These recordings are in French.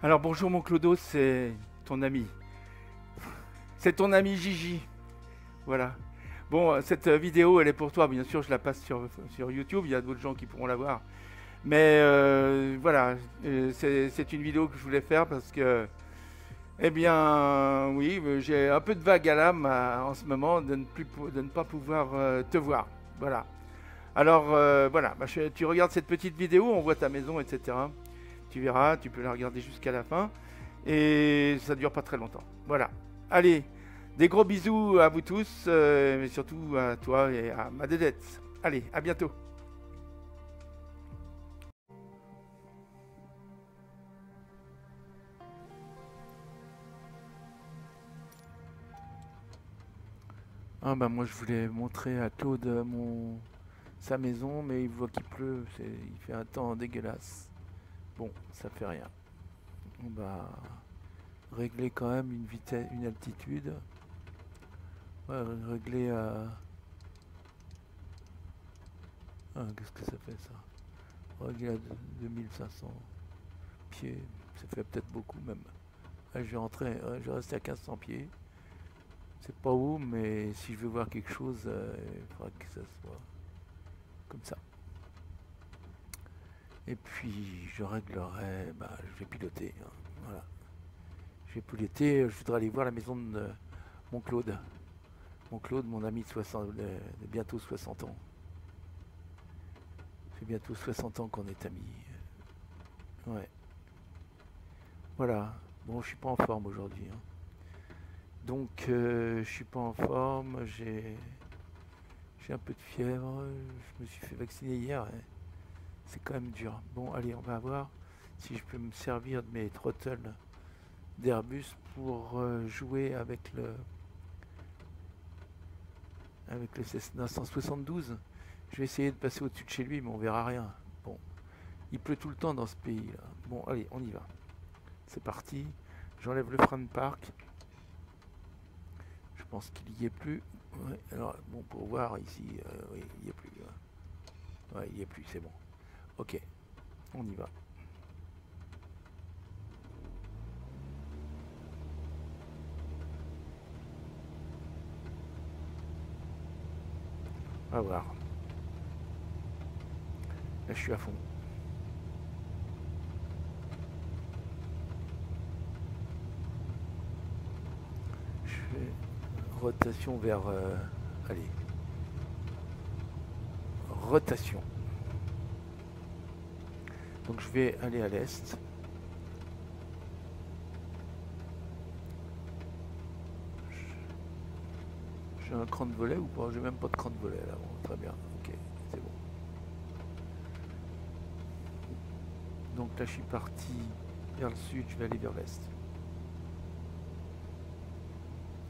Alors bonjour mon Clodo, c'est ton ami. C'est ton ami Gigi. Voilà. Bon, cette vidéo, elle est pour toi. Bien sûr, je la passe sur YouTube. Il y a d'autres gens qui pourront la voir. Mais voilà, c'est une vidéo que je voulais faire parce que, eh bien, oui, j'ai un peu de vague à l'âme en ce moment de ne pas pouvoir te voir. Voilà. Alors, voilà, bah, tu regardes cette petite vidéo, on voit ta maison, etc. Tu verras, tu peux la regarder jusqu'à la fin. Et ça dure pas très longtemps. Voilà. Allez, des gros bisous à vous tous, mais surtout à toi et à ma dédette. Allez, à bientôt. Ah bah moi je voulais montrer à Claude sa maison, mais il voit qu'il pleut, il fait un temps dégueulasse. Bon, ça fait rien. On va régler quand même une vitesse, une altitude. Ouais, régler à... Ah, qu'est-ce que ça fait ça? Régler à 2500 pieds, ça fait peut-être beaucoup même. Ah, je vais rentrer, je vais rester à 1500 pieds. C'est pas haut, mais si je veux voir quelque chose, il faudra que ça soit comme ça. Et puis je réglerai, bah, je vais piloter. Hein, voilà. Je vais piloter, je voudrais aller voir la maison de mon Claude. Mon Claude, mon ami de bientôt 60 ans. C'est bientôt 60 ans qu'on est amis. Ouais. Voilà. Bon, je suis pas en forme aujourd'hui. Hein. Donc, je suis pas en forme. J'ai un peu de fièvre. Je me suis fait vacciner hier. Hein. C'est quand même dur. Bon, allez, on va voir si je peux me servir de mes throttles d'Airbus pour jouer avec le Cessna 172. Je vais essayer de passer au-dessus de chez lui, mais on verra rien. Bon, il pleut tout le temps dans ce pays-là. Bon, allez, on y va. C'est parti. J'enlève le frein de parc. Je pense qu'il n'y est plus. Ouais, alors, bon, pour voir ici, oui, il n'y est plus. Ouais, il n'y est plus, c'est bon. Ok, on y va. On va voir. Là, je suis à fond. Je fais rotation vers... allez. Rotation. Donc je vais aller à l'est. J'ai un cran de volet ou pas? J'ai même pas de cran de volet là. Bon, très bien. Ok, c'est bon. Donc là, je suis parti vers le sud. Je vais aller vers l'est.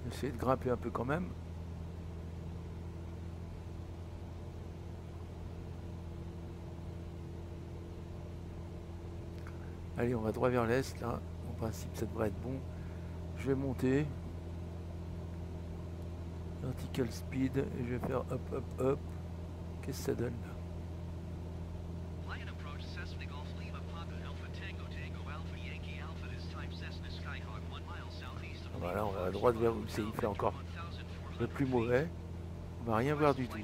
Essayer de grimper un peu quand même. Allez, on va droit vers l'est là. En principe, ça devrait être bon. Je vais monter. Vertical speed. Et je vais faire hop, hop, hop. Qu'est-ce que ça donne là? Voilà, on va à droite vers où il fait encore le plus mauvais. On va rien voir du tout.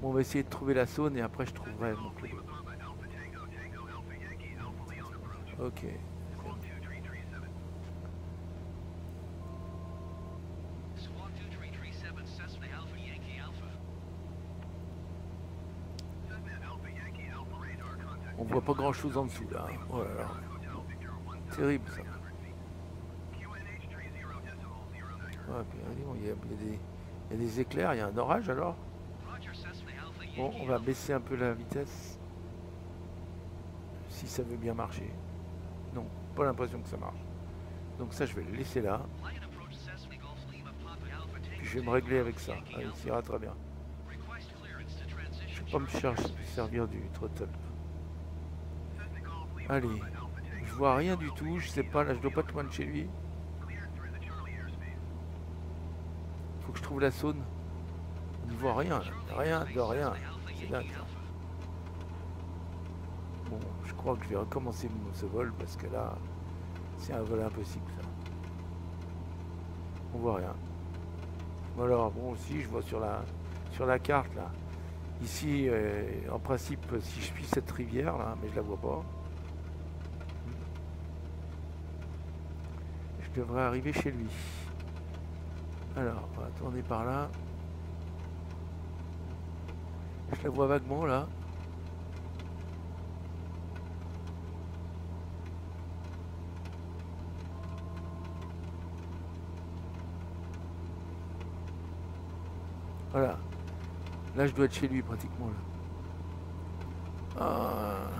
Bon, on va essayer de trouver la zone et après je trouverai mon club. Ok. On voit pas grand chose en dessous là. Oh là là. Terrible ça. Ouais, puis, il y a des éclairs, il y a un orage alors. Bon, on va baisser un peu la vitesse. Si ça veut bien marcher. Non, pas l'impression que ça marche. Donc ça, je vais le laisser là. Puis je vais me régler avec ça. Allez, ça ira très bien. Je vais pas me servir du throttle. Allez, je vois rien du tout. Je sais pas, là, je dois pas être loin de chez lui. Faut que je trouve la zone. On ne voit rien, rien de rien. C'est dingue ça. Bon, je crois que je vais recommencer ce vol parce que là, C'est un vol impossible ça. On voit rien. Alors bon, si je vois sur la carte là. Ici, en principe, si je suis cette rivière là, mais je la vois pas. Je devrais arriver chez lui. Alors, on va tourner par là. Je la vois vaguement là. Voilà. Là, je dois être chez lui pratiquement là. Ah.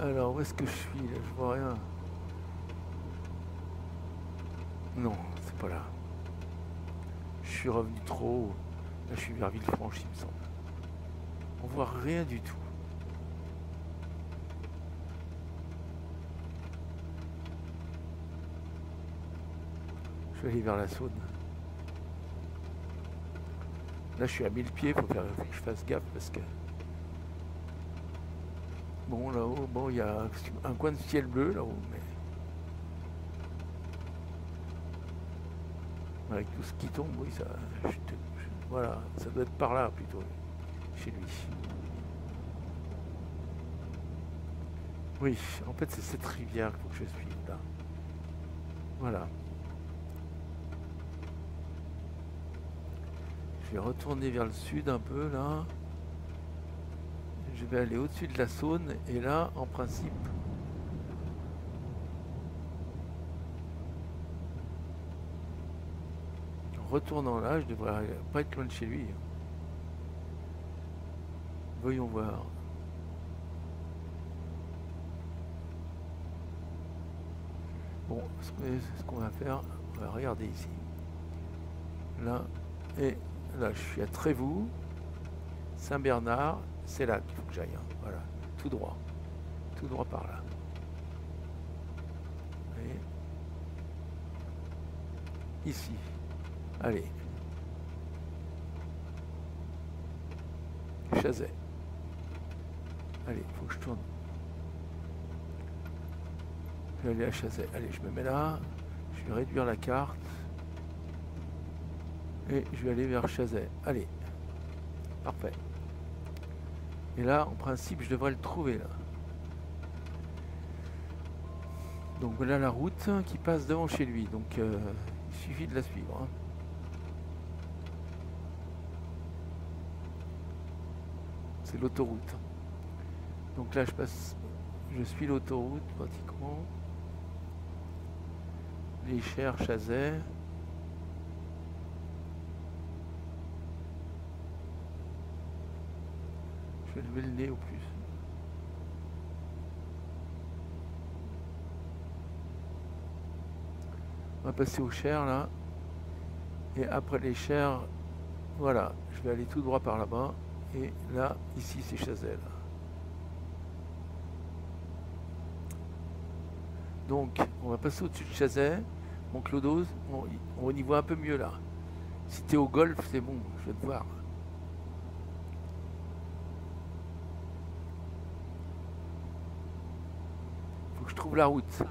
Alors, où est-ce que je suis là? Je vois rien. Non, c'est pas là. Je suis revenu trop haut. Là, je suis vers Villefranche, il me semble. On voit rien du tout. Je vais aller vers la Saône. Là, je suis à 1000 pieds, faut que je fasse gaffe parce que... Bon, là-haut, bon, il y a un coin de ciel bleu là-haut, mais... Avec tout ce qui tombe, oui, ça... Voilà, ça doit être par là, plutôt, chez lui. Oui, en fait, c'est cette rivière qu'il faut que je suive, là. Voilà. Je vais retourner vers le sud un peu, là. Je vais aller au-dessus de la Saône, et là, en principe... En retournant là, je devrais pas être loin de chez lui. Voyons voir. Bon, ce qu'on va faire, on va regarder ici. Là, et là, je suis à Trévoux, Saint-Bernard, c'est là qu'il faut que j'aille. Hein. Voilà, tout droit par là. Et ici. Allez. Chazet. Allez, il faut que je tourne. Je vais aller à Chazet. Allez, je me mets là. Je vais réduire la carte. Et je vais aller vers Chazet. Allez. Parfait. Et là, en principe, je devrais le trouver là. Donc voilà la route qui passe devant chez lui. Donc il suffit de la suivre. Hein. C'est l'autoroute. Donc là, je suis l'autoroute pratiquement. Les Chers, Chazet. Je vais lever le nez au plus. On va passer aux Chers là. Et après les Chers, voilà, je vais aller tout droit par là-bas. Et là, ici, c'est Chazet. Là. Donc, on va passer au-dessus de Chazet. Mon Clodos, on y voit un peu mieux là. Si t'es au golf, c'est bon, je vais te voir. Faut que je trouve la route.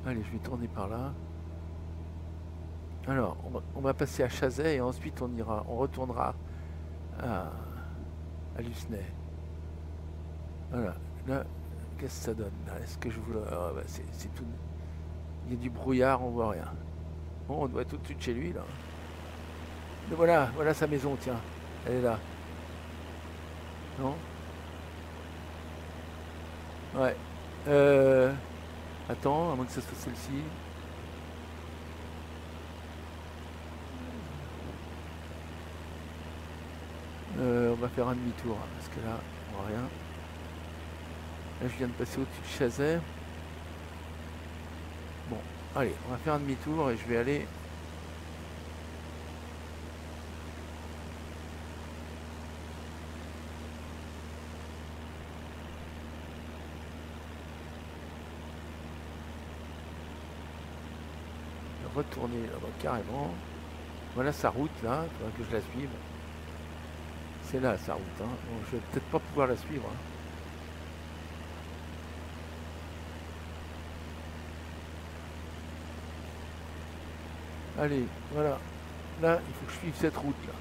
Allez, je vais tourner par là. Alors, on va passer à Chazet et ensuite on retournera à Lucenay. Voilà. Là, qu'est-ce que ça donne là? Est-ce que je vous... Ah, bah, c'est tout... Il y a du brouillard, on voit rien. Bon, on doit être au-dessus de chez lui, là. Mais voilà sa maison, tiens. Elle est là. Non? Ouais. Attends, à moins que ce soit celle-ci. On va faire un demi-tour, hein, parce que là, on voit rien. Là, je viens de passer au-dessus de Chazet. Bon, allez, on va faire un demi-tour et je vais aller... retourner là-bas carrément. Voilà sa route là, il faudra que je la suive. C'est là sa route, hein. Bon, je vais peut-être pas pouvoir la suivre, hein. Allez, voilà. Là, il faut que je suive cette route là.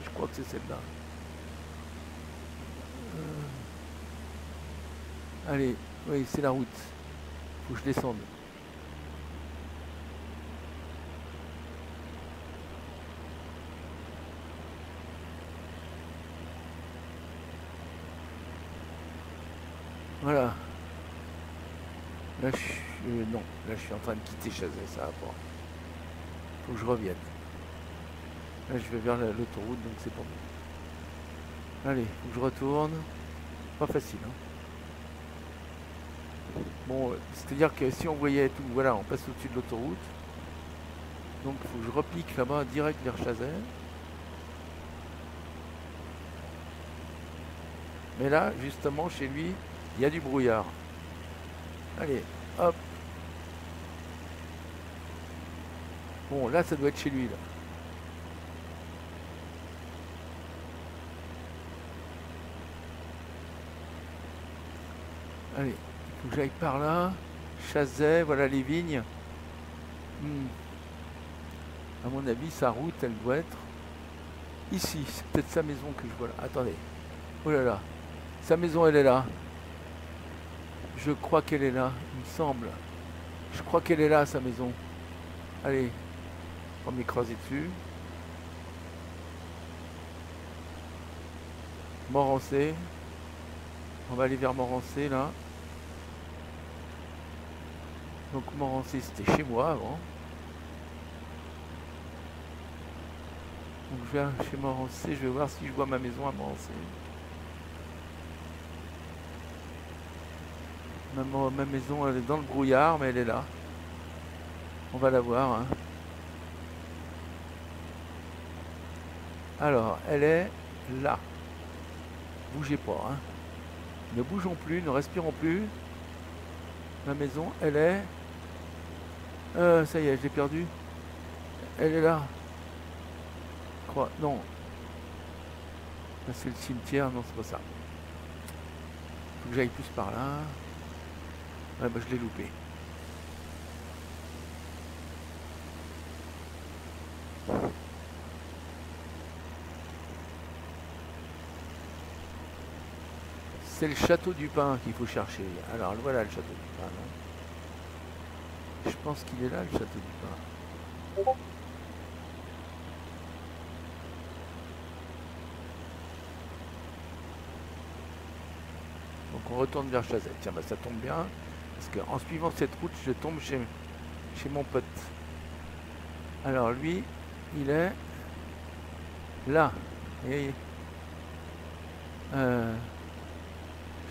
Je crois que c'est celle-là. Allez, oui, c'est la route. Faut que je descende. Voilà. Là, non, là, je suis en train de quitter Chazay, ça va pas. Faut que je revienne. Là, je vais vers l'autoroute, donc c'est pas bon. Allez, faut que je retourne. Pas facile, hein. Bon, c'est-à-dire que si on voyait tout, voilà, on passe au-dessus de l'autoroute. Donc, il faut que je repique là-bas, direct vers Chazay. Mais là, justement, chez lui, il y a du brouillard. Allez, hop. Bon, là, ça doit être chez lui, là. Allez, il faut que j'aille par là. Chazay, voilà les vignes. À mon avis, sa route, elle doit être ici. C'est peut-être sa maison que je vois là. Attendez. Oh là là. Sa maison, elle est là. Je crois qu'elle est là, il me semble. Je crois qu'elle est là, sa maison. Allez, on va m'écraser dessus. Morancé. On va aller vers Morancé, là. Donc Morancé, c'était chez moi avant. Donc je vais chez Morancé, je vais voir si je vois ma maison à Morancé. Ma maison, elle est dans le brouillard, mais elle est là. On va la voir, hein. Alors, elle est là. Bougez pas, hein. Ne bougeons plus, ne respirons plus. Ma maison, elle est... ça y est, je l'ai perdue. Elle est là. Je crois, non. Là, c'est le cimetière, non, c'est pas ça. Faut que j'aille plus par là. Ouais, bah je l'ai loupé. C'est le château du Pin qu'il faut chercher. Alors voilà le château du Pin. Non, je pense qu'il est là, le château du Pin. Donc on retourne vers Chazay. Tiens, bah ça tombe bien. Parce qu'en suivant cette route, je tombe chez mon pote. Alors lui, il est là. Et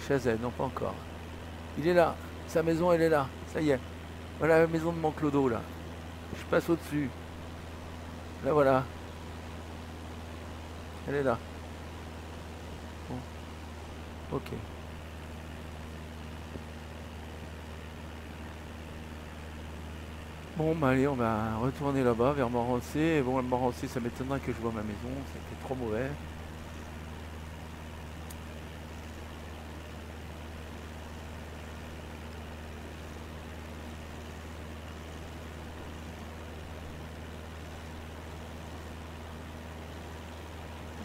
Chazay, non pas encore. Il est là. Sa maison, elle est là. Ça y est. Voilà la maison de mon clodo là. Je passe au-dessus. Là voilà. Elle est là. Bon. Ok. Bon, bah allez, on va retourner là-bas, vers Morancé. Bon, Morancé, ça m'étonnerait que je vois ma maison, c'était trop mauvais.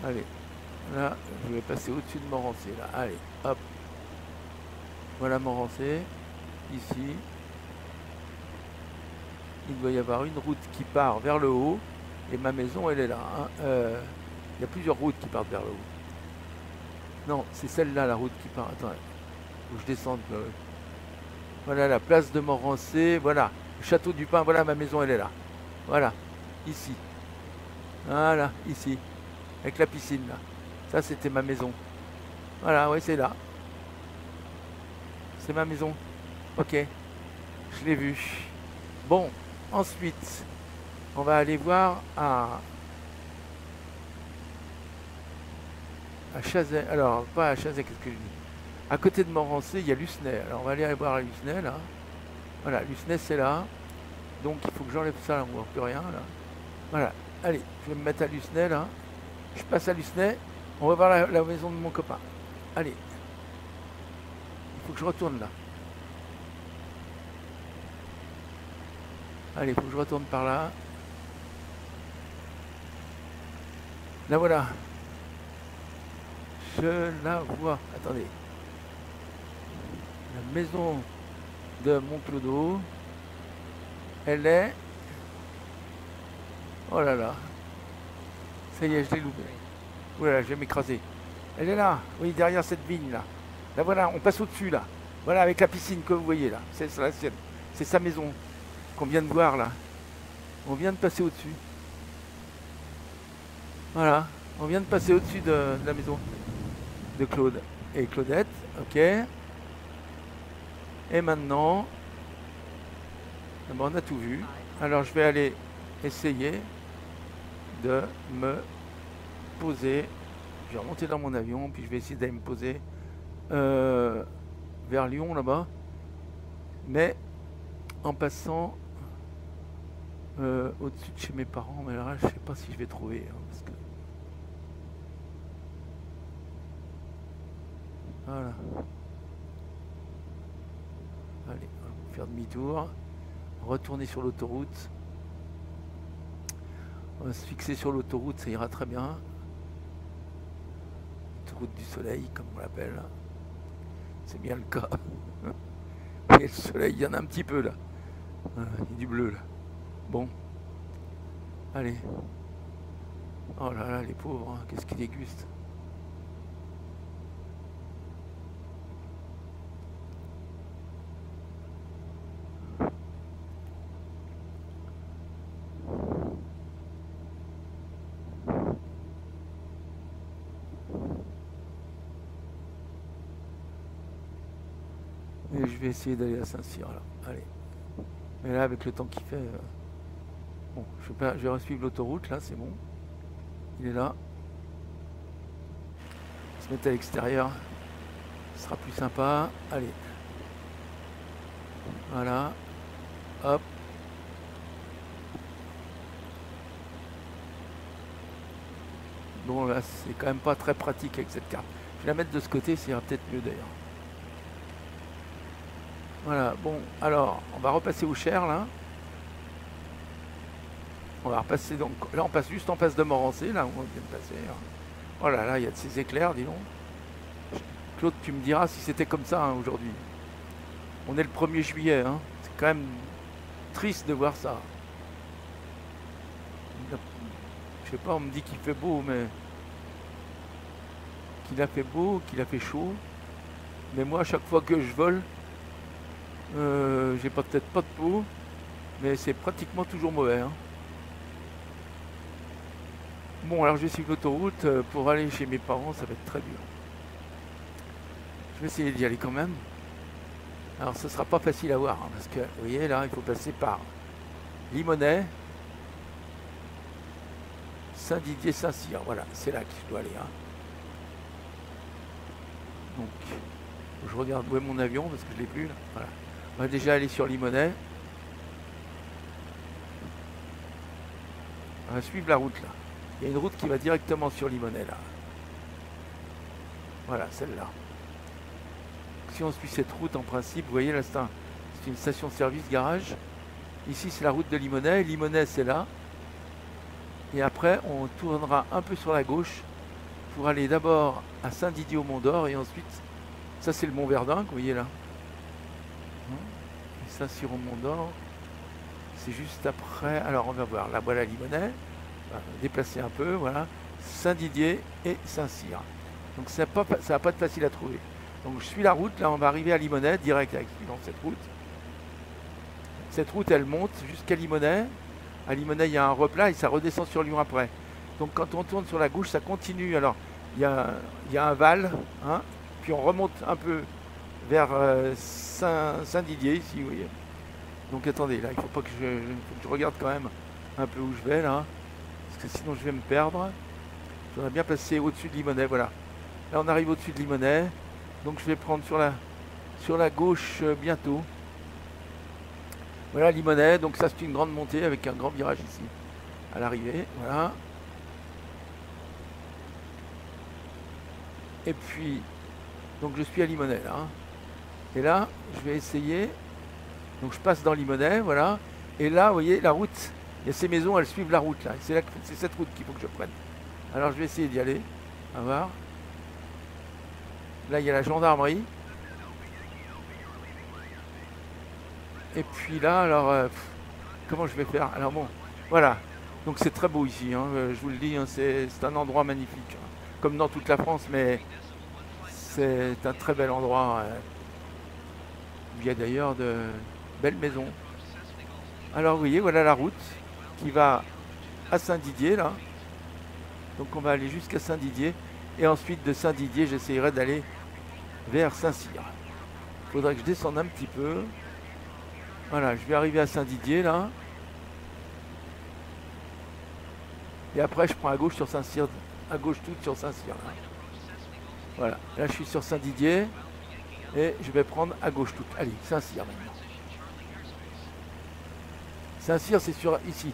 Allez, là, je vais passer au-dessus de Morancé, là. Allez, hop. Voilà Morancé, ici. Il doit y avoir une route qui part vers le haut et ma maison elle est là, hein. Il y a plusieurs routes qui partent vers le haut. Non, c'est celle-là la route qui part. Attends, faut que je descende. Voilà la place de Morancé, voilà le château du Pin, voilà ma maison elle est là. Voilà, ici. Voilà, ici. Avec la piscine là. Ça c'était ma maison. Voilà, ouais c'est là. C'est ma maison. Ok, je l'ai vu. Bon. Ensuite, on va aller voir à Chazay. Alors, pas à Chazay, qu'est-ce que je dis? À côté de Morancé, il y a Lucenay. Alors, on va aller voir à Lucenay, là. Voilà, Lucenay, c'est là. Donc il faut que j'enlève ça, là, on voit plus rien là. Voilà, allez, je vais me mettre à Lucenay là. Je passe à Lucenay, on va voir la maison de mon copain. Allez, il faut que je retourne là. Allez, il faut que je retourne par là. Là voilà. Je la vois. Attendez. La maison de Montclodo. Elle est... Oh là là. Ça y est, je l'ai loupé. Voilà, je vais m'écraser. Elle est là. Oui, derrière cette vigne là. Là voilà, on passe au-dessus là. Voilà, avec la piscine que vous voyez là. C'est la sienne. C'est sa maison qu'on vient de voir là. On vient de passer au-dessus. Voilà, on vient de passer au-dessus de la maison de Claude et Claudette. Ok. Et maintenant, on a tout vu. Alors je vais aller essayer de me poser. Je vais remonter dans mon avion, puis je vais essayer d'aller me poser vers Lyon là-bas. Mais en passant au-dessus de chez mes parents. Mais là, je sais pas si je vais trouver. Hein, parce que... Voilà. Allez, on va faire demi-tour. Retourner sur l'autoroute. On va se fixer sur l'autoroute, ça ira très bien. L'autoroute du soleil, comme on l'appelle. C'est bien le cas. Et le soleil, il y en a un petit peu là. Voilà, il y a du bleu là. Bon. Allez. Oh là là, les pauvres, hein, qu'est-ce qu'ils dégustent. Et je vais essayer d'aller à Saint-Cyr là. Allez. Mais là, avec le temps qu'il fait... Bon, je vais suivre l'autoroute, là, c'est bon. Il est là. On va se mettre à l'extérieur. Ce sera plus sympa. Allez. Voilà. Hop. Bon, là, c'est quand même pas très pratique avec cette carte. Je vais la mettre de ce côté, ça ira peut-être mieux d'ailleurs. Voilà, bon, alors, on va repasser au Cher, là. On va repasser, donc, là, on passe juste en face de Morancé, là, où on vient de passer. Hein. Oh là là, il y a de ces éclairs, dis donc. Claude, tu me diras si c'était comme ça, hein, aujourd'hui. On est le 1er juillet, hein. C'est quand même triste de voir ça. Je sais pas, on me dit qu'il fait beau, mais... Qu'il a fait beau, qu'il a fait chaud. Mais moi, à chaque fois que je vole... j'ai peut-être pas de peau, mais c'est pratiquement toujours mauvais. Hein. Bon, alors je vais suivre l'autoroute pour aller chez mes parents, ça va être très dur. Je vais essayer d'y aller quand même. Alors ce sera pas facile à voir, hein, parce que vous voyez là, il faut passer par Limonest, Saint-Didier, Saint-Cyr. Voilà, c'est là que je dois aller. Hein. Donc, je regarde où est mon avion parce que je l'ai plus là. Voilà. On va déjà aller sur Limonest. On va suivre la route là. Il y a une route qui va directement sur Limonest là. Voilà, celle-là. Si on suit cette route en principe, vous voyez là, c'est une station-service garage. Ici c'est la route de Limonest. Limonest c'est là. Et après on tournera un peu sur la gauche pour aller d'abord à Saint-Didier-au-Mont-d'Or et ensuite, ça c'est le Mont Verdun que vous voyez là. Et Saint-Cyr au Mont-d'Or, c'est juste après. Alors on va voir, là voilà Limonest, déplacer un peu, voilà, Saint-Didier et Saint-Cyr. Donc ça va pas être facile à trouver. Donc je suis la route, là on va arriver à Limonest, direct avec suivant cette route. Cette route elle monte jusqu'à Limonest. À Limonest il y a un replat et ça redescend sur Lyon après. Donc quand on tourne sur la gauche ça continue. Alors il y a un val, hein, puis on remonte un peu vers Saint-Didier ici, vous voyez. Donc attendez, là, il faut que je regarde quand même un peu où je vais, là. Parce que sinon, je vais me perdre. Je voudrais bien passer au-dessus de Limonest, voilà. Là, on arrive au-dessus de Limonest. Donc, je vais prendre sur la gauche bientôt. Voilà Limonest, donc ça c'est une grande montée avec un grand virage ici à l'arrivée, voilà. Et puis, donc je suis à Limonest là. Hein. Et là, je vais essayer, donc je passe dans Limonest, voilà. Et là, vous voyez, la route, il y a ces maisons, elles suivent la route là. C'est cette route qu'il faut que je prenne. Alors je vais essayer d'y aller, on va voir. Là, il y a la gendarmerie. Et puis là, alors, comment je vais faire? Alors bon, voilà. Donc c'est très beau ici, hein, je vous le dis, hein, c'est un endroit magnifique. Hein, comme dans toute la France, mais c'est un très bel endroit. Il y a d'ailleurs de belles maisons. Alors vous voyez, voilà la route qui va à Saint-Didier, là. Donc on va aller jusqu'à Saint-Didier. Et ensuite de Saint-Didier, j'essayerai d'aller vers Saint-Cyr. Il faudrait que je descende un petit peu. Voilà, je vais arriver à Saint-Didier là. Et après je prends à gauche sur Saint-Cyr, à gauche toute sur Saint-Cyr. Voilà, là je suis sur Saint-Didier. Et je vais prendre à gauche toute. Allez, Saint-Cyr maintenant. Saint-Cyr c'est sur ici.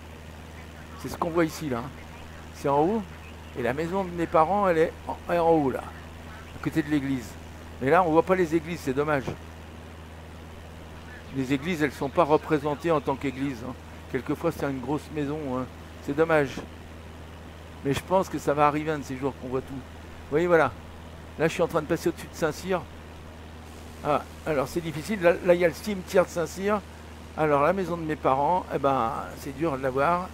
C'est ce qu'on voit ici là. C'est en haut. Et la maison de mes parents elle est en haut là. À côté de l'église. Mais là on voit pas les églises, c'est dommage. Les églises, elles ne sont pas représentées en tant qu'église. Hein. Quelquefois, c'est une grosse maison. Hein. C'est dommage. Mais je pense que ça va arriver un de ces jours qu'on voit tout. Vous voyez, voilà. Là, je suis en train de passer au-dessus de Saint-Cyr. Ah, alors, c'est difficile. Là, il y a le cimetière de Saint-Cyr. Alors, la maison de mes parents, eh ben, c'est dur de la voir.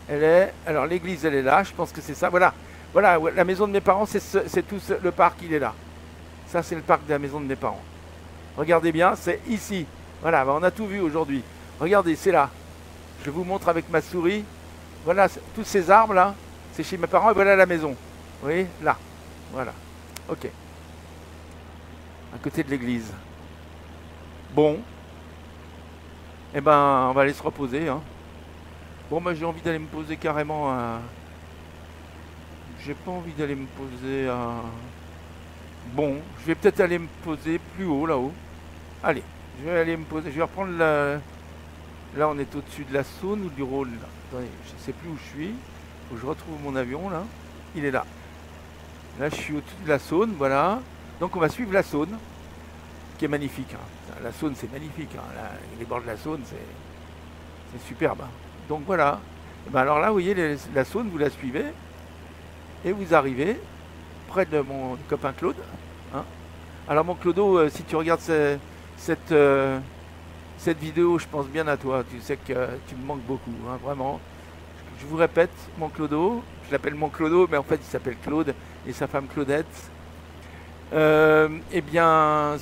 Elle est... Alors, l'église, elle est là. Je pense que c'est ça. Voilà. Voilà, la maison de mes parents, c'est tout le parc, il est là. Ça, c'est le parc de la maison de mes parents. Regardez bien, c'est ici. Voilà, on a tout vu aujourd'hui. Regardez, c'est là. Je vous montre avec ma souris. Voilà, tous ces arbres là, c'est chez mes parents et voilà la maison. Vous voyez, là. Voilà. Ok. À côté de l'église. Bon. Eh ben, on va aller se reposer. Hein. Bon, moi j'ai envie d'aller me poser carrément à... J'ai pas envie d'aller me poser à... Bon, je vais peut-être aller me poser plus haut, là-haut. Allez. Je vais aller me poser, je vais reprendre la... Là on est au-dessus de la Saône ou du Rhône là. Attendez, je ne sais plus où je suis. Faut que je retrouve mon avion là. Il est là. Là je suis au-dessus de la Saône, voilà. Donc on va suivre la Saône, qui est magnifique. Hein. La Saône c'est magnifique. Hein. Là, les bords de la Saône c'est superbe. Hein. Donc voilà. Et ben alors là vous voyez la Saône, vous la suivez. Et vous arrivez près de mon copain Claude. Hein. Alors mon Clodo, si tu regardes cette vidéo, je pense bien à toi. Tu sais que tu me manques beaucoup, hein, vraiment. Je vous répète, mon Clodo, je l'appelle mon Clodo, mais en fait il s'appelle Claude et sa femme Claudette. Eh bien,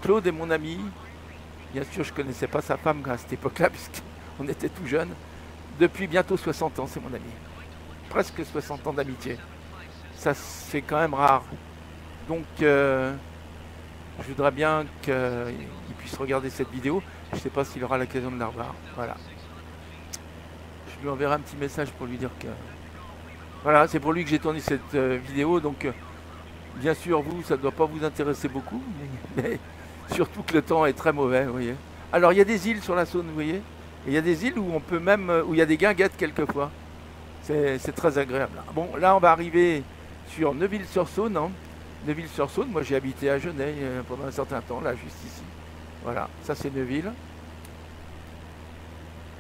Claude est mon ami. Bien sûr, je ne connaissais pas sa femme à cette époque-là, puisqu'on était tout jeunes. Depuis bientôt 60 ans, c'est mon ami. Presque 60 ans d'amitié. Ça, c'est quand même rare. Donc, je voudrais bien qu'il puisse regarder cette vidéo. Je ne sais pas s'il aura l'occasion de la revoir. Voilà. Je lui enverrai un petit message pour lui dire que... Voilà, c'est pour lui que j'ai tourné cette vidéo. Donc, bien sûr, vous, ça ne doit pas vous intéresser beaucoup. Mais surtout que le temps est très mauvais, vous voyez. Alors, il y a des îles sur la Saône, vous voyez. Et il y a des îles où on peut même... où il y a des guinguettes quelquefois. C'est très agréable. Bon, là, on va arriver sur Neuville-sur-Saône. Hein. Neuville-sur-Saône, moi j'ai habité à Genève pendant un certain temps, là, juste ici. Voilà, ça c'est Neuville.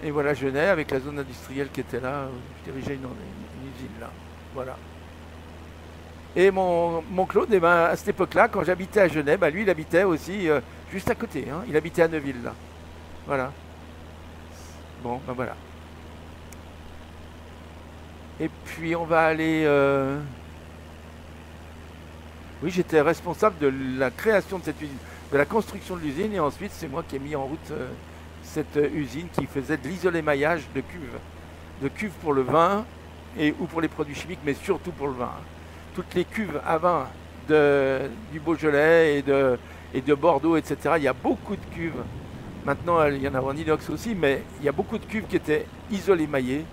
Et voilà Genève avec la zone industrielle qui était là. Je dirigeais une usine là. Voilà. Et mon Claude, eh ben, à cette époque-là, quand j'habitais à Genève, bah, lui il habitait aussi juste à côté. Hein. Il habitait à Neuville là. Voilà. Bon, ben voilà. Et puis on va aller... Oui, j'étais responsable de la création de cette usine, de la construction de l'usine, et ensuite c'est moi qui ai mis en route cette usine qui faisait de l'isolémaillage de cuves pour le vin ou pour les produits chimiques, mais surtout pour le vin. Toutes les cuves à vin du Beaujolais et de Bordeaux, etc. Il y a beaucoup de cuves. Maintenant, il y en a en inox aussi, mais il y a beaucoup de cuves qui étaient isolémaillées.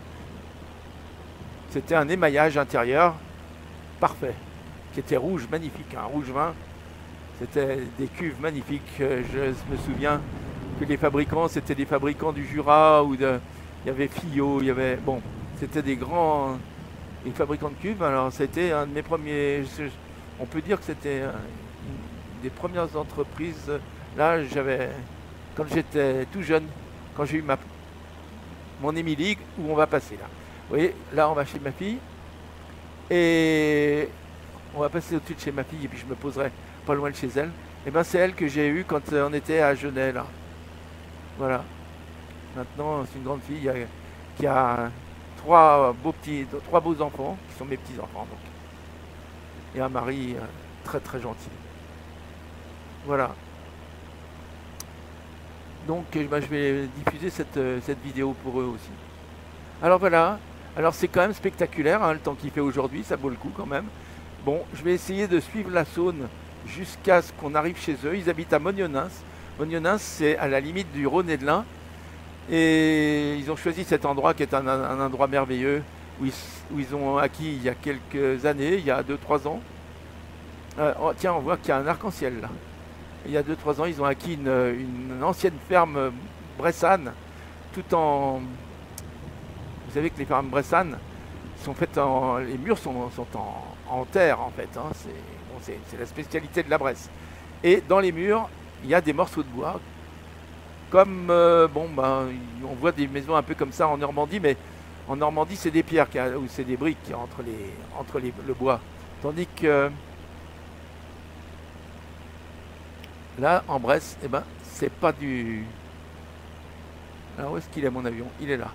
C'était un émaillage intérieur parfait, qui était rouge, magnifique, un rouge vin. C'était des cuves magnifiques. Je me souviens que les fabricants, c'était des fabricants du Jura, ou de, il y avait Fillot, il y avait, bon, c'était des grands des fabricants de cuves. Alors c'était un de mes premiers, on peut dire que c'était une des premières entreprises. Là, quand j'étais tout jeune, quand j'ai eu mon Émilie, où on va passer là. Vous voyez, là on va chez ma fille, et on va passer au-dessus de chez ma fille, et puis je me poserai pas loin de chez elle. Et ben c'est elle que j'ai eue quand on était à Genève là. Voilà. Maintenant, c'est une grande fille qui a trois beaux enfants, qui sont mes petits-enfants. Donc. Et un mari très très gentil. Voilà. Donc je vais diffuser cette vidéo pour eux aussi. Alors voilà. Alors c'est quand même spectaculaire, hein, le temps qu'il fait aujourd'hui, ça vaut le coup quand même. Bon, je vais essayer de suivre la Saône jusqu'à ce qu'on arrive chez eux. Ils habitent à Mognonins. Mognonins, c'est à la limite du Rhône et de l'Ain. Et ils ont choisi cet endroit qui est un endroit merveilleux où ils ont acquis il y a quelques années, il y a 2-3 ans. Tiens, on voit qu'il y a un arc-en-ciel là. Il y a 2-3 ans, ils ont acquis une ancienne ferme bressane, tout en... Vous savez que les fermes bressanes sont faites en... Les murs sont en terre en fait. Hein. C'est la spécialité de la Bresse. Et dans les murs, il y a des morceaux de bois. Comme, on voit des maisons un peu comme ça en Normandie, mais en Normandie, c'est des pierres ou c'est des briques qu'il y a entre le bois. Tandis que là, en Bresse, eh ben, c'est pas du... Alors, où est-ce qu'il est mon avion? Il est là.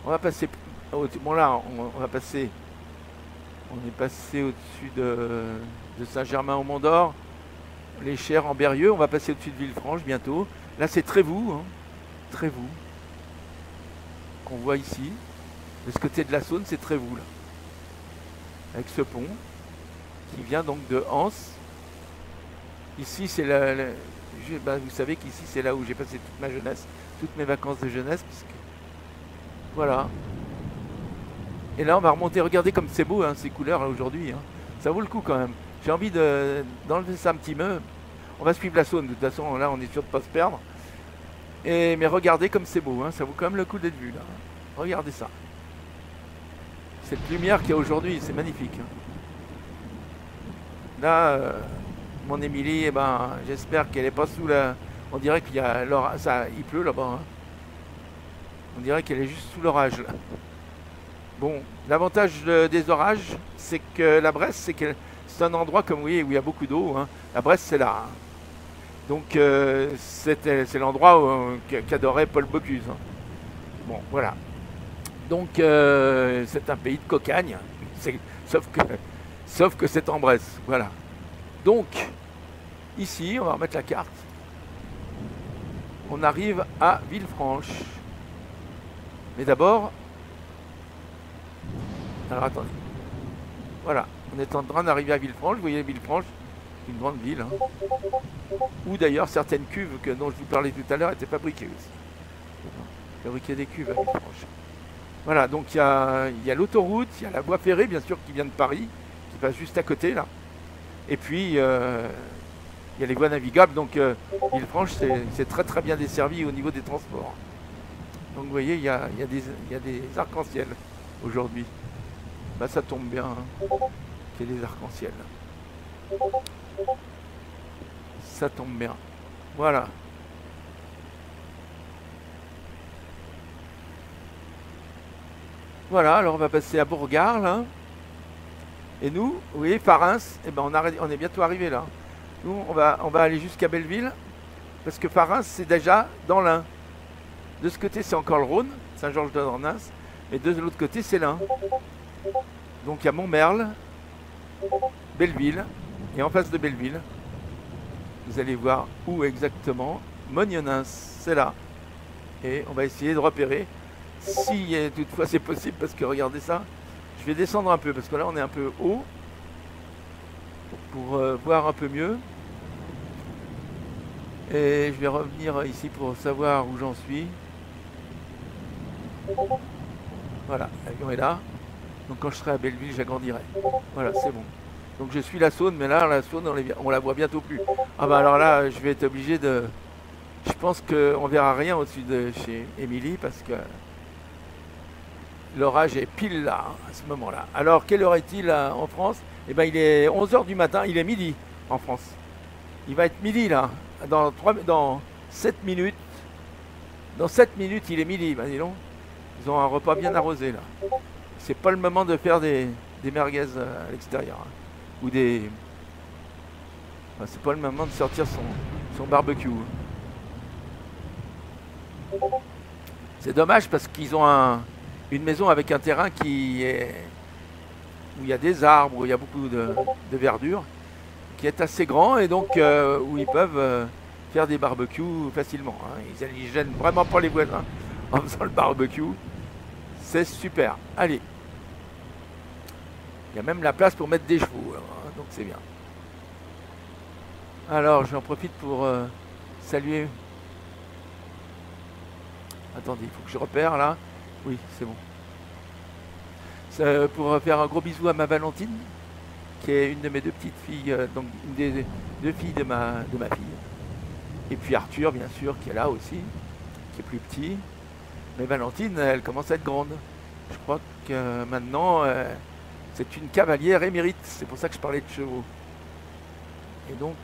On va passer... Bon là, on va passer... On est passé au-dessus de Saint-Germain-au-Mont-d'Or, les Chères en Berrieux. On va passer au-dessus de Villefranche bientôt. Là, c'est Trévoux, hein. Trévoux, qu'on voit ici. De ce côté de la Saône, c'est Trévoux, là. Avec ce pont, qui vient donc de Anse. Ici, c'est vous savez qu'ici, c'est là où j'ai passé toute ma jeunesse, toutes mes vacances de jeunesse, puisque... Voilà. Et là, on va remonter. Regardez comme c'est beau, hein, ces couleurs, là, aujourd'hui. Hein. Ça vaut le coup, quand même. J'ai envie d'enlever ça un petit peu. On va suivre la Saône. De toute façon, là, on est sûr de ne pas se perdre. Mais regardez comme c'est beau. Hein. Ça vaut quand même le coup d'être vu, là. Regardez ça. Cette lumière qu'il y a aujourd'hui, c'est magnifique. Hein. Là, mon Émilie, eh ben, j'espère qu'elle n'est pas sous la... On dirait qu'il y a il pleut là-bas. Hein. On dirait qu'elle est juste sous l'orage, là. Bon, l'avantage des orages, c'est que la Bresse, c'est un endroit, comme vous voyez, où il y a beaucoup d'eau. Hein. La Bresse, c'est là. Hein. Donc, c'est l'endroit qu'adorait Paul Bocuse. Hein. Bon, voilà. Donc, c'est un pays de cocagne. Sauf que c'est en Bresse. Voilà. Donc, ici, on va remettre la carte. On arrive à Villefranche. Mais d'abord... Alors attendez. Voilà, on est en train d'arriver à Villefranche. Vous voyez Villefranche, une grande ville. Hein, où d'ailleurs certaines cuves dont je vous parlais tout à l'heure étaient fabriquées aussi. Fabriquer des cuves à Villefranche. Voilà, donc il y a l'autoroute, il y a la voie ferrée bien sûr qui vient de Paris, qui passe juste à côté là. Et puis il y a les voies navigables, donc Villefranche c'est très très bien desservi au niveau des transports. Donc vous voyez, il y a des arcs-en-ciel aujourd'hui. Bah ça tombe bien, hein, qu'il y ait des arcs-en-ciel. Ça tombe bien. Voilà. Voilà, alors on va passer à Bourgard, là. Et nous, vous voyez, Farins, eh ben on est bientôt arrivé là. Nous, on va aller jusqu'à Belleville, parce que Farins, c'est déjà dans l'Ain. De ce côté, c'est encore le Rhône, Saint-Georges-de-Dornans, et de l'autre côté, c'est l'Ain. Donc il y a Montmerle, Belleville, et en face de Belleville, vous allez voir où exactement, Mognonins, c'est là. Et on va essayer de repérer, si toutefois c'est possible, parce que regardez ça, je vais descendre un peu, parce que là on est un peu haut, pour voir un peu mieux. Et je vais revenir ici pour savoir où j'en suis. Voilà, l'avion est là. Donc quand je serai à Belleville, j'agrandirai. Voilà, c'est bon. Donc je suis la Saône, mais là, la Saône, on la voit bientôt plus. Ah bah alors là, je vais être obligé de Je pense qu'on verra rien au-dessus de chez Émilie parce que l'orage est pile là, à ce moment-là. Alors, quelle heure est-il en France? Eh bien, il est 11 h du matin, il est midi en France. Il va être midi là, dans 7 minutes. Dans 7 minutes, il est midi, ben dis donc. Ils ont un repas bien arrosé là. C'est pas le moment de faire des merguez à l'extérieur. Hein. Ou des... Enfin, c'est pas le moment de sortir son barbecue. C'est dommage parce qu'ils ont une maison avec un terrain où il y a des arbres, où il y a beaucoup de verdure, qui est assez grand et donc où ils peuvent faire des barbecues facilement. Hein. Ils gênent vraiment pas les voisins en faisant le barbecue. C'est super. Allez. Il y a même la place pour mettre des chevaux, hein, donc c'est bien. Alors, j'en profite pour saluer. Attendez, il faut que je repère là. Oui, c'est bon. Pour faire un gros bisou à ma Valentine, qui est une de mes deux petites filles, donc une des deux filles de ma fille. Et puis Arthur, bien sûr, qui est là aussi, qui est plus petit. Mais Valentine, elle commence à être grande. Je crois que maintenant, c'est une cavalière émérite. C'est pour ça que je parlais de chevaux. Et donc,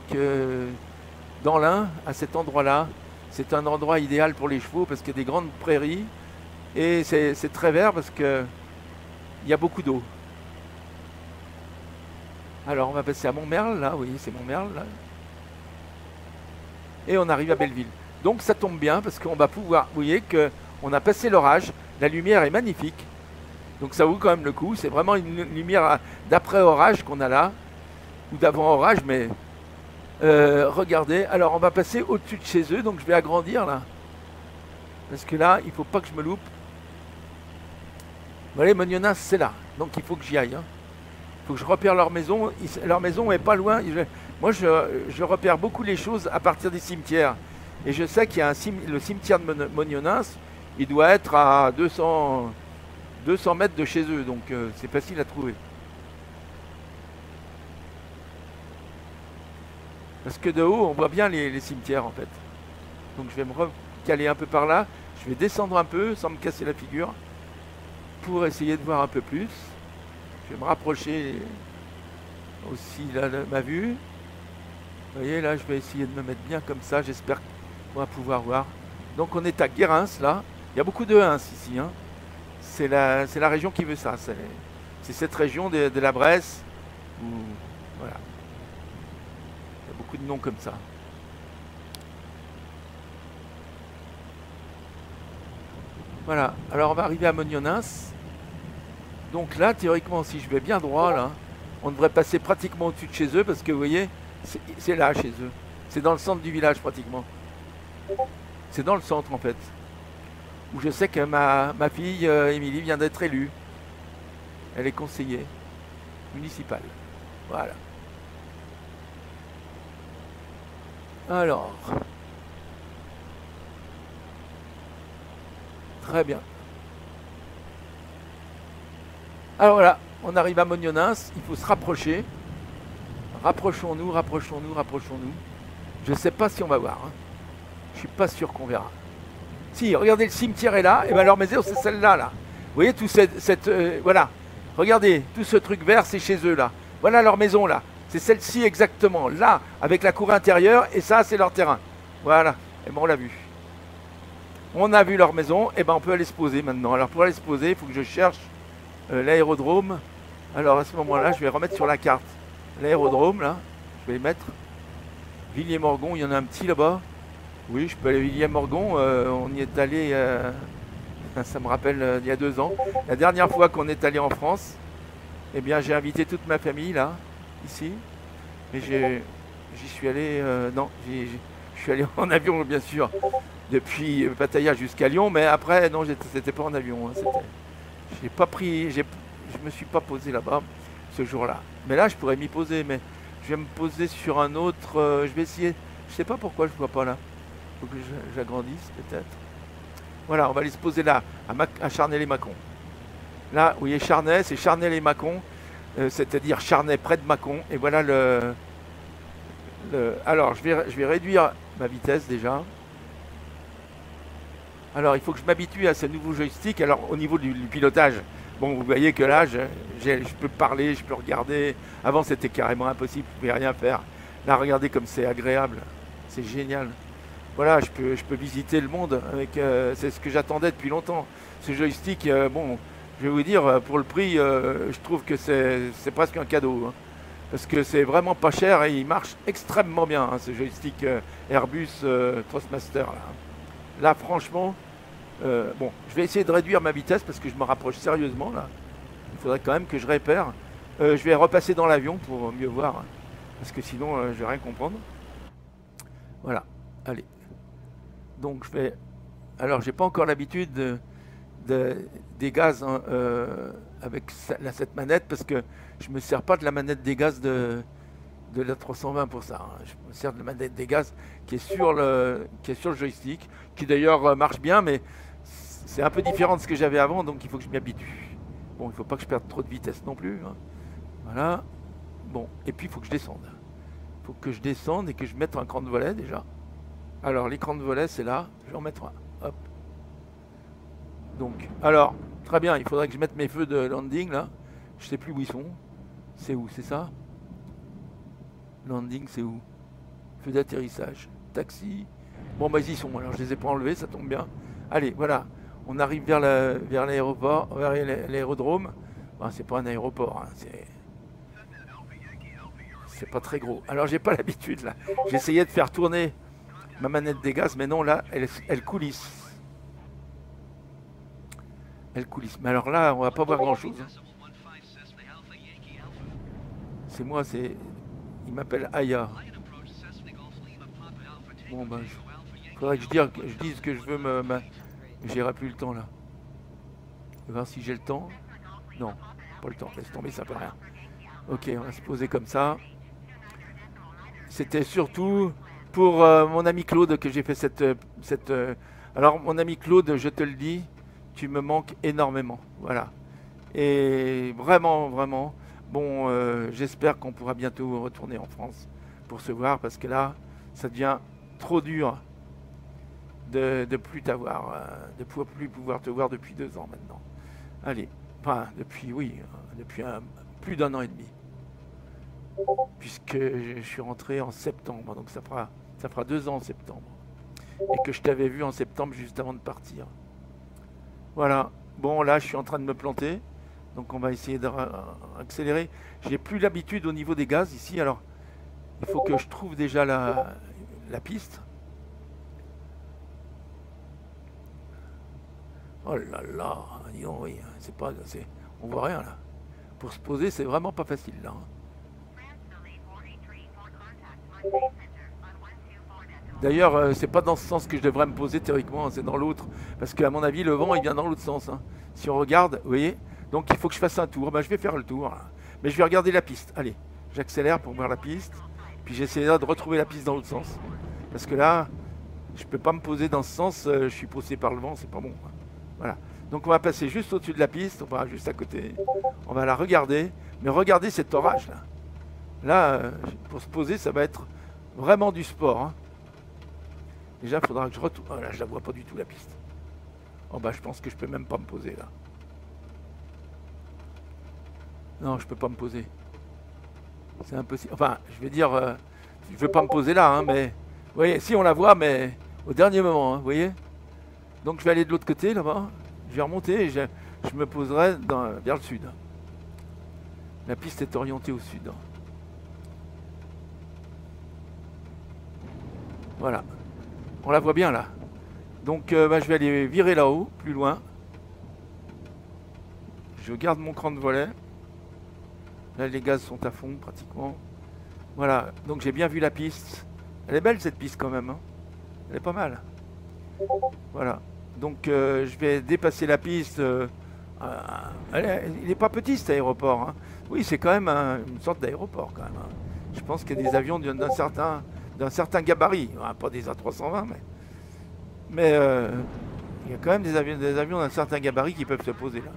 dans l'Ain, à cet endroit-là, c'est un endroit idéal pour les chevaux parce qu'il y a des grandes prairies et c'est très vert parce qu'il y a beaucoup d'eau. Alors, on va passer à Montmerle, là, oui, c'est Montmerle, là. Et on arrive à Belleville. Donc, ça tombe bien parce qu'on va pouvoir, vous voyez qu'on a passé l'orage, la lumière est magnifique. Donc, ça vaut quand même le coup. C'est vraiment une lumière d'après-orage qu'on a là, ou d'avant-orage, mais... regardez, alors on va passer au-dessus de chez eux, donc je vais agrandir là. Parce que là, il ne faut pas que je me loupe. Vous voyez, Mognonas, c'est là, donc il faut que j'y aille. Hein. Il faut que je repère leur maison. Leur maison est pas loin. Moi, je repère beaucoup les choses à partir des cimetières. Et je sais qu'il y a le cimetière de Mognonas, il doit être à 200 mètres de chez eux, donc c'est facile à trouver. Parce que de haut, on voit bien les cimetières en fait. Donc je vais me recaler un peu par là. Je vais descendre un peu sans me casser la figure pour essayer de voir un peu plus. Je vais me rapprocher aussi là de ma vue. Vous voyez là, je vais essayer de me mettre bien comme ça. J'espère qu'on va pouvoir voir. Donc on est à Guérins là. Il y a beaucoup de Reims ici. Hein. C'est la région qui veut ça. C'est cette région de la Bresse où voilà. Beaucoup de noms comme ça. Voilà, alors on va arriver à Mognonas. Donc là, théoriquement, si je vais bien droit, là, on devrait passer pratiquement au-dessus de chez eux, parce que vous voyez, c'est là chez eux. C'est dans le centre du village pratiquement. C'est dans le centre en fait. Où je sais que ma fille, Émilie, vient d'être élue. Elle est conseillère municipale. Voilà. Alors, très bien. Alors voilà, on arrive à Mognonas, il faut se rapprocher. Rapprochons-nous, rapprochons-nous, rapprochons-nous. Je ne sais pas si on va voir. Hein. Je suis pas sûr qu'on verra. Si, regardez, le cimetière est là, et bien leur maison c'est celle-là. Là. Vous voyez tout voilà. Regardez, tout ce truc vert, c'est chez eux là. Voilà leur maison là. C'est celle-ci exactement, là, avec la cour intérieure, et ça, c'est leur terrain. Voilà, et ben on l'a vu. On a vu leur maison, et ben on peut aller se poser maintenant. Alors pour aller se poser, il faut que je cherche l'aérodrome. Alors à ce moment-là, je vais remettre sur la carte l'aérodrome, là. Je vais mettre Villiers-Morgon, il y en a un petit là-bas. Oui, je peux aller à Villiers-Morgon, on y est allé, ça me rappelle il y a 2 ans. La dernière fois qu'on est allé en France, eh bien j'ai invité toute ma famille, là. Ici, mais j'y suis allé, non, je suis allé en avion bien sûr, depuis Pattaya jusqu'à Lyon, mais après non, c'était pas en avion, hein, j'ai pas pris, je me suis pas posé là-bas ce jour-là, mais là je pourrais m'y poser, mais je vais me poser sur un autre, je vais essayer, je sais pas pourquoi je vois pas là, faut que j'agrandisse peut-être, voilà, on va aller se poser là, à Charnay-les-Mâcon, là, vous voyez Charnay, c'est Charnay-les-Mâcon, c'est-à-dire Charnay près de Mâcon, et voilà alors je vais réduire ma vitesse déjà, Alors, il faut que je m'habitue à ce nouveau joystick. Alors, au niveau du pilotage, bon, vous voyez que là, je peux parler, je peux regarder. Avant, c'était carrément impossible, je ne pouvais rien faire. Là, regardez comme c'est agréable. C'est génial. Voilà, je peux visiter le monde avec. C'est ce que j'attendais depuis longtemps. Ce joystick, bon, je vais vous dire, pour le prix, je trouve que c'est presque un cadeau. Hein, parce que c'est vraiment pas cher et il marche extrêmement bien, hein, ce joystick Airbus Thrustmaster. Là, franchement, bon, je vais essayer de réduire ma vitesse parce que je me rapproche sérieusement là. Il faudrait quand même que je répère. Je vais repasser dans l'avion pour mieux voir, hein, parce que sinon, je vais rien comprendre. Voilà, allez. Donc je vais. Alors, j'ai pas encore l'habitude des gaz hein, avec cette manette parce que je me sers pas de la manette des gaz de la 320 pour ça. Hein. Je me sers de la manette des gaz qui est sur le joystick, qui d'ailleurs marche bien, mais c'est un peu différent de ce que j'avais avant, donc il faut que je m'y habitue. Bon, il faut pas que je perde trop de vitesse non plus. Hein. Voilà. Bon, et puis il faut que je descende. Il faut que je descende et que je mette un cran de volet déjà. Alors, l'écran de volet, c'est là. Je vais en mettre un. Hop. Donc, alors, très bien, il faudrait que je mette mes feux de landing là. Je sais plus où ils sont. C'est où? C'est ça? Landing, c'est où? Feu d'atterrissage. Taxi. Bon, bah, ils y sont. Alors, je les ai pas enlevés, ça tombe bien. Allez, voilà. On arrive vers l'aéroport, vers l'aérodrome. Enfin, c'est pas un aéroport, hein, c'est pas très gros. Alors, j'ai pas l'habitude là. J'essayais de faire tourner ma manette des gaz, mais non, là, elle coulisse. Elle coulisse. Mais alors là, on va pas voir grand chose. Hein. C'est moi, il m'appelle Aya. Bon, ben, faudrait que je dise que je veux J'irai plus le temps là. Je vais voir si j'ai le temps. Non, pas le temps. Laisse tomber, ça peut rien. Ok, on va se poser comme ça. C'était surtout pour mon ami Claude que j'ai fait cette. Alors, mon ami Claude, je te le dis, tu me manques énormément. Voilà. Et vraiment, vraiment. Bon, j'espère qu'on pourra bientôt retourner en France pour se voir parce que là, ça devient trop dur de plus t'avoir, de plus pouvoir te voir depuis 2 ans maintenant. Allez, enfin, depuis plus d'1 an et demi. Puisque je suis rentré en septembre, donc ça fera 2 ans en septembre. Et que je t'avais vu en septembre juste avant de partir. Voilà. Bon, là, je suis en train de me planter. Donc, on va essayer d'accélérer. J'ai plus l'habitude au niveau des gaz ici. Alors, il faut que je trouve déjà la piste. Oh là là, dis donc, oui, on voit rien là. Pour se poser, c'est vraiment pas facile là. D'ailleurs, c'est pas dans ce sens que je devrais me poser théoriquement, c'est dans l'autre. Parce qu'à mon avis, le vent, il vient dans l'autre sens. Hein. Si on regarde, vous voyez, donc il faut que je fasse un tour. Ben, je vais faire le tour. Là. Mais je vais regarder la piste. Allez, j'accélère pour voir la piste. Puis j'essaierai de retrouver la piste dans l'autre sens. Parce que là, je peux pas me poser dans ce sens. Je suis poussé par le vent, c'est pas bon. Hein. Voilà. Donc on va passer juste au-dessus de la piste. On va juste à côté. On va la regarder. Mais regardez cet orage là. Là, pour se poser, ça va être vraiment du sport. Hein. Déjà, il faudra que je retourne. Oh là, je la vois pas du tout la piste. Oh bah, je pense que je peux même pas me poser là. Non, je peux pas me poser. C'est impossible. Enfin, je vais dire, je veux pas me poser là, hein, mais vous voyez, si on la voit, mais au dernier moment, hein, vous voyez. Donc, je vais aller de l'autre côté là-bas. Je vais remonter et je me poserai vers le sud. La piste est orientée au sud. Voilà. On la voit bien là. Donc bah, je vais aller virer là-haut, plus loin. Je garde mon cran de volet. Là les gaz sont à fond pratiquement. Voilà, donc j'ai bien vu la piste. Elle est belle cette piste quand même. Hein. Elle est pas mal. Voilà. Donc je vais dépasser la piste. Il n'est pas petit cet aéroport. Hein. Oui, c'est quand même une sorte d'aéroport quand même. Hein. Je pense qu'il y a des avions d'un certain gabarit. Pas des A320, mais il y a quand même des avions d'un certain gabarit qui peuvent se poser là.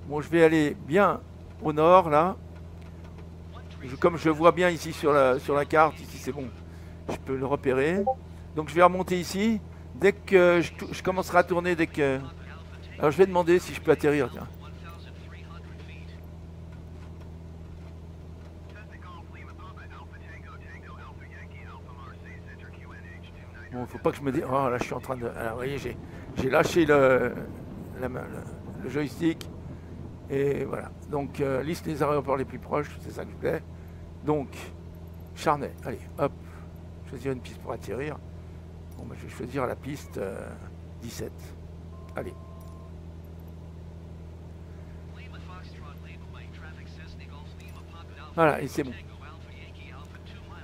Bon, je vais aller bien au nord là. Comme je vois bien ici sur la carte, ici c'est bon. Je peux le repérer. Donc je vais remonter ici. Dès que je commencerai à tourner, dès que... Alors je vais demander si je peux atterrir, tiens. Bon, faut pas que je me dise... Oh là, je suis en train de... Alors, vous voyez, j'ai lâché le joystick. Et voilà. Donc, liste des aéroports les plus proches, c'est ça que je voulais. Donc, Charnay. Allez, hop. Choisir une piste pour atterrir. Bon, bah, je vais choisir la piste 17. Allez. Voilà, et c'est bon.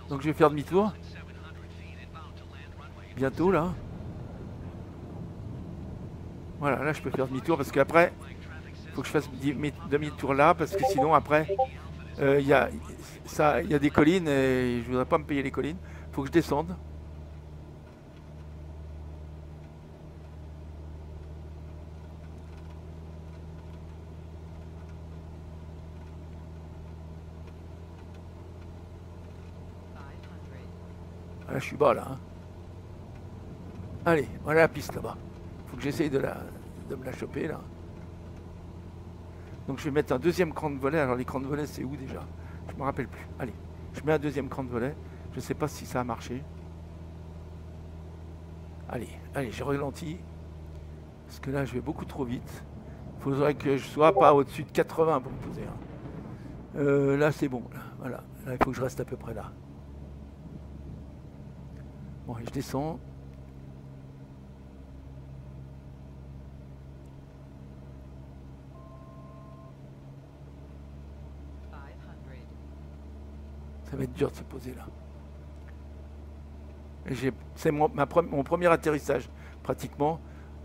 Donc, je vais faire demi-tour. Bientôt, là. Voilà, là, je peux faire demi-tour parce qu'après, il faut que je fasse demi-tour là parce que sinon, après, il y a des collines et je voudrais pas me payer les collines. Il faut que je descende. Là, je suis bas, là. Hein. Allez, voilà la piste, là-bas. Il faut que j'essaye de me la choper, là. Donc, je vais mettre un deuxième cran de volet. Alors, les crans de volet, c'est où, déjà? Je me rappelle plus. Allez, je mets un deuxième cran de volet. Je ne sais pas si ça a marché. Allez, j'ai ralenti. Parce que là, je vais beaucoup trop vite. Il faudrait que je sois pas au-dessus de 80 pour me poser. Hein. Là, c'est bon. Là. Voilà. Là, il faut que je reste à peu près là. Bon, et je descends. Ça va être dur de se poser là. C'est mon premier atterrissage, pratiquement,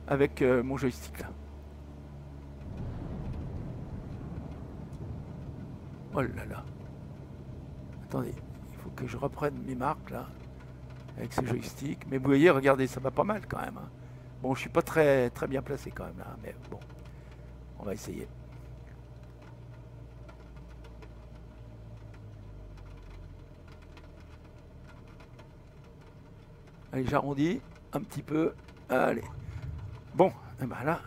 avec mon joystick là. Oh là là. Attendez, il faut que je reprenne mes marques là, avec ce joystick. Mais vous voyez, regardez, ça va pas mal quand même. Hein. Bon, je suis pas très bien placé quand même là, mais bon, on va essayer. Allez, j'arrondis un petit peu. Allez. Bon, et ben là.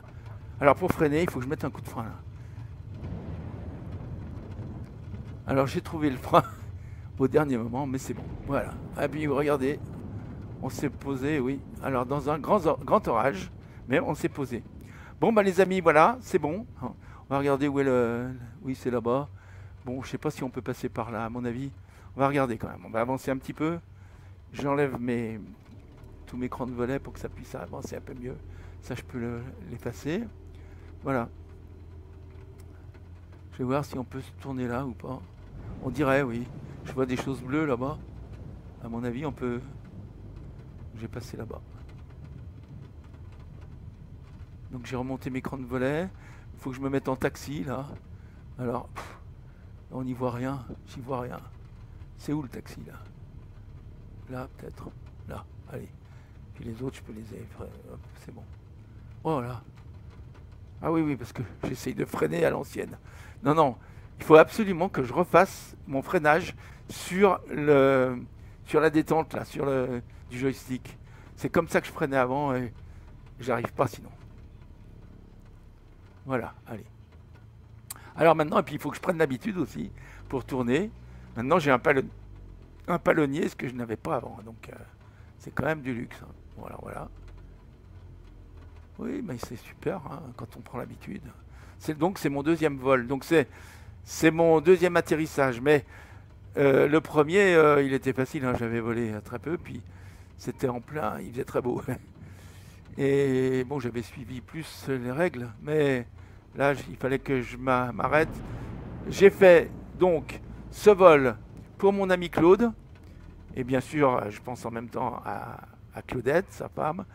Alors pour freiner, il faut que je mette un coup de frein là. Alors j'ai trouvé le frein au dernier moment, mais c'est bon. Voilà. Et puis regardez, on s'est posé, oui. Alors dans un grand orage, mais on s'est posé. Bon bah les amis, voilà, c'est bon. On va regarder où est le... Oui, c'est là-bas. Bon, je sais pas si on peut passer par là, à mon avis. On va regarder quand même. On va avancer un petit peu. J'enlève tous mes crans de volet pour que ça puisse avancer un peu mieux. Ça, je peux l'effacer. Voilà. Je vais voir si on peut se tourner là ou pas. On dirait, oui. Je vois des choses bleues là-bas. À mon avis, on peut... Je vais passer là-bas. Donc j'ai remonté mes crans de volet. Il faut que je me mette en taxi, là. Alors, on n'y voit rien. J'y vois rien. C'est où le taxi, là? Là, peut-être. Là, allez. Puis les autres, je peux les effrayer. Hop, c'est bon. Oh là. Ah oui, parce que j'essaye de freiner à l'ancienne. Non, il faut absolument que je refasse mon freinage sur la détente, là, du joystick. C'est comme ça que je freinais avant et j'arrive pas sinon. Voilà, allez. Alors maintenant, et puis il faut que je prenne l'habitude aussi pour tourner. Maintenant, j'ai un palonnier, ce que je n'avais pas avant. Donc, c'est quand même du luxe. Hein. Voilà. Oui, mais c'est super hein, quand on prend l'habitude. Donc, c'est mon deuxième vol. Donc, c'est mon deuxième atterrissage. Mais le premier, il était facile. Hein, j'avais volé très peu. Puis, c'était en plein. Il faisait très beau. Et bon, j'avais suivi plus les règles. Mais là, il fallait que je m'arrête. J'ai fait donc ce vol pour mon ami Claude. Et bien sûr, je pense en même temps à Claudette, sa femme.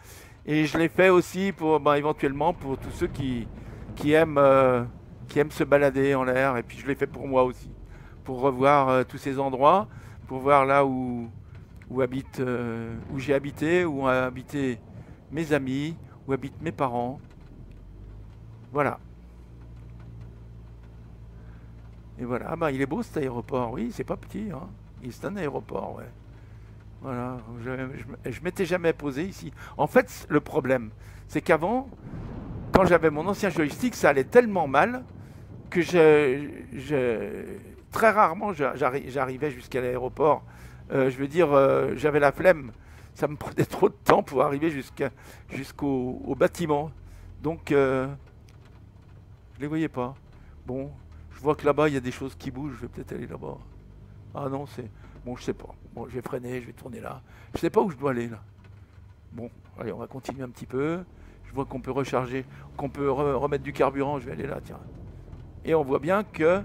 Et je l'ai fait aussi pour éventuellement pour tous ceux qui aiment se balader en l'air. Et puis je l'ai fait pour moi aussi. Pour revoir tous ces endroits. Pour voir là où j'ai habité, où ont habité mes amis, où habitent mes parents. Voilà. Et voilà. Ah il est beau cet aéroport. Oui, c'est pas petit. Hein. C'est un aéroport, ouais. Voilà, je m'étais jamais posé ici. En fait, le problème, c'est qu'avant, quand j'avais mon ancien joystick, ça allait tellement mal que très rarement j'arrivais jusqu'à l'aéroport. Je veux dire, j'avais la flemme. Ça me prenait trop de temps pour arriver jusqu'au bâtiment. Donc, je les voyais pas. Bon, je vois que là-bas, il y a des choses qui bougent. Je vais peut-être aller là-bas. Ah non, c'est... Bon, je sais pas. Bon, je vais freiner, je vais tourner là. Je sais pas où je dois aller, là. Bon, allez, on va continuer un petit peu. Je vois qu'on peut recharger, qu'on peut remettre du carburant. Je vais aller là, tiens. Et on voit bien que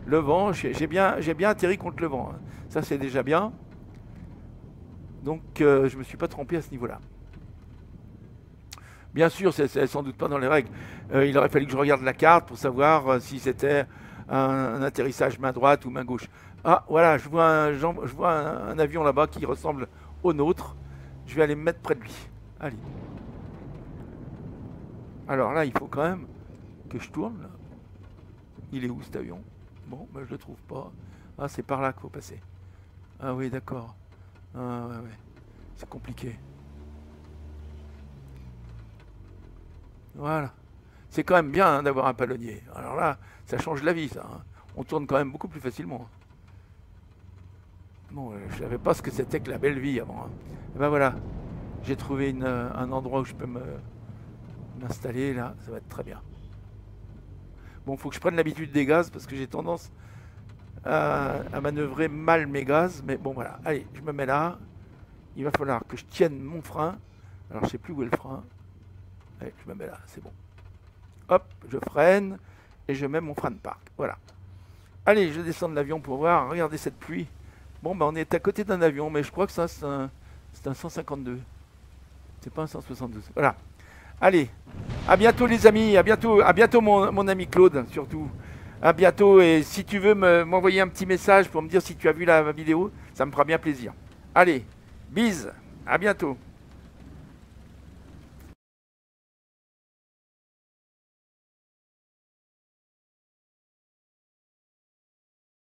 le vent, j'ai bien atterri contre le vent. Hein. Ça, c'est déjà bien. Donc, je ne me suis pas trompé à ce niveau-là. Bien sûr, c'est sans doute pas dans les règles. Il aurait fallu que je regarde la carte pour savoir si c'était un atterrissage main droite ou main gauche. Ah, voilà, je vois un avion là-bas qui ressemble au nôtre. Je vais aller me mettre près de lui. Allez. Alors là, il faut quand même que je tourne. Là. Il est où cet avion? Bon, ben, je le trouve pas. Ah, c'est par là qu'il faut passer. Ah oui, d'accord. Ah ouais, ouais. C'est compliqué. Voilà. C'est quand même bien hein, d'avoir un palonnier. Alors là, ça change la vie, ça. Hein. On tourne quand même beaucoup plus facilement. Bon, je savais pas ce que c'était que la belle vie avant. Hein. Et ben voilà. J'ai trouvé un endroit où je peux m'installer. Là, ça va être très bien. Bon, il faut que je prenne l'habitude des gaz parce que j'ai tendance à manœuvrer mal mes gaz. Mais bon, voilà. Allez, je me mets là. Il va falloir que je tienne mon frein. Alors, je sais plus où est le frein. Allez, je me mets là, c'est bon. Hop, je freine et je mets mon frein de parc. Voilà. Allez, je descends de l'avion pour voir. Regardez cette pluie. Bon, ben, on est à côté d'un avion, mais je crois que ça, c'est un 152. C'est pas un 172. Voilà. Allez, à bientôt les amis, à bientôt mon ami Claude, surtout. À bientôt, et si tu veux m'envoyer un petit message pour me dire si tu as vu la vidéo, ça me fera bien plaisir. Allez, bise, à bientôt.